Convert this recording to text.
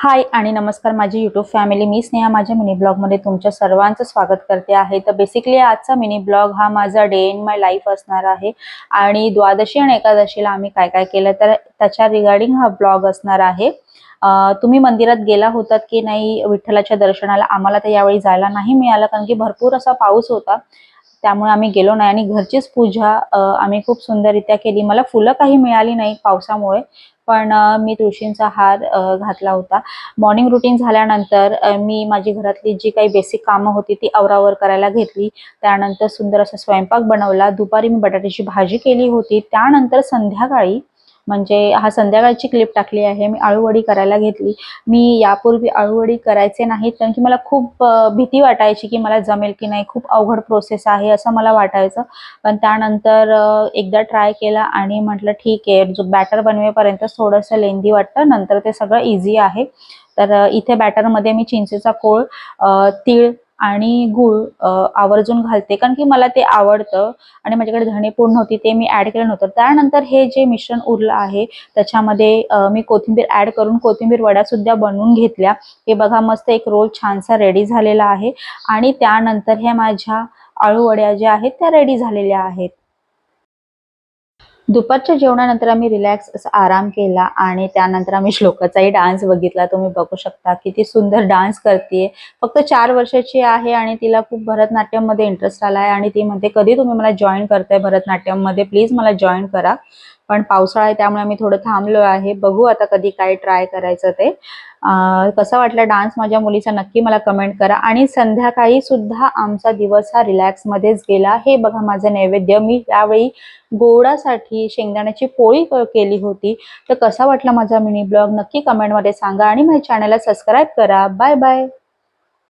हाय आणि नमस्कार माझी यूट्यूब फॅमिली. मी स्नेहा माझ्या मिनी ब्लॉगमध्ये तुमच्या सर्वांचं स्वागत करते आहे. तर बेसिकली आजचा मिनी ब्लॉग हा माझा डे इन माय लाईफ असणार आहे आणि द्वादशी आणि एकादशीला आम्ही काय काय केलं तर त्याच्या रिगार्डिंग हा ब्लॉग असणार आहे. तुम्ही मंदिरात गेला होतात की नाही विठ्ठलाच्या दर्शनाला? आम्हाला तर यावेळी जायला नाही मिळालं कारण की भरपूर असा पाऊस होता, त्यामुळे आम्ही गेलो नाही आणि घरचीच पूजा आम्ही खूप सुंदररित्या केली. मला फुलं काही मिळाली नाही पावसामुळे, पण मी तुळशींचा हार घातला होता. मॉर्निंग रुटीन झाल्यानंतर मी माझी घरातली जी काही बेसिक कामं होती ती आवरावर करायला घेतली. त्यानंतर सुंदर असा स्वयंपाक बनवला. दुपारी मी बटाट्याची भाजी केली होती. त्यानंतर संध्याकाळी म्हणजे हा संध्याकाळची क्लिप टाकली आहे, मी आळूवडी करायला घेतली. मी यापूर्वी आळूवडी करायचे नाहीत कारण की मला खूप भीती वाटायची की मला जमेल की नाही, खूप अवघड प्रोसेस आहे असं मला वाटायचं. पण त्यानंतर एकदा ट्राय केला आणि म्हटलं ठीक आहे, जो बॅटर बनवेपर्यंत थोडंसं लेंदी वाटतं, नंतर ते सगळं इझी आहे. तर इथे बॅटरमध्ये मी चिंचेचा कोळ, तीळ आणि गूळ आवर्जून घालते कारण की मला ते आवडतं आणि माझ्याकडे धणेपूड नव्हती, ते मी ॲड केलं नव्हतं. त्यानंतर हे जे मिश्रण उरलं आहे त्याच्यामध्ये मी कोथिंबीर ॲड करून कोथिंबीर वड्यासुद्धा बनवून घेतल्या. हे बघा मस्त एक रोल छानसा रेडी झालेला आहे आणि त्यानंतर ह्या माझ्या आळू वड्या ज्या आहेत त्या रेडी झालेल्या आहेत. दुपारच्या जेवणानंतर आम्ही रिलॅक्स असा आराम केला आणि त्यानंतर आम्ही श्लोकाचाही डान्स बघितला. तुम्ही बघू शकता किती सुंदर डान्स करते. फक्त 4 वर्षाची आहे आणि तिला खूप भरतनाट्यममध्ये इंटरेस्ट आला आहे आणि ती म्हणते कधी तुम्ही मला जॉईन करताय भरतनाट्यममध्ये, प्लीज मला जॉईन करा. पण पावसाळा आहे त्यामुळे आम्ही थोडं थांबलो आहे. बघू आता कधी काय ट्राय करायचं ते. कसा वाटला डान्स माझ्या मुलीचा नक्की मला कमेंट करा. आणि संध्याकाळी सुद्धा आमचा दिवस हा रिलॅक्समध्येच गेला. हे बघा माझं नैवेद्य, मी त्यावेळी गोडासाठी शेंगदाण्याची पोळी केली होती. तर कसा वाटला माझा मिनी ब्लॉग नक्की कमेंटमध्ये सांगा आणि माझ्या चॅनलला सबस्क्राईब करा. Bye bye.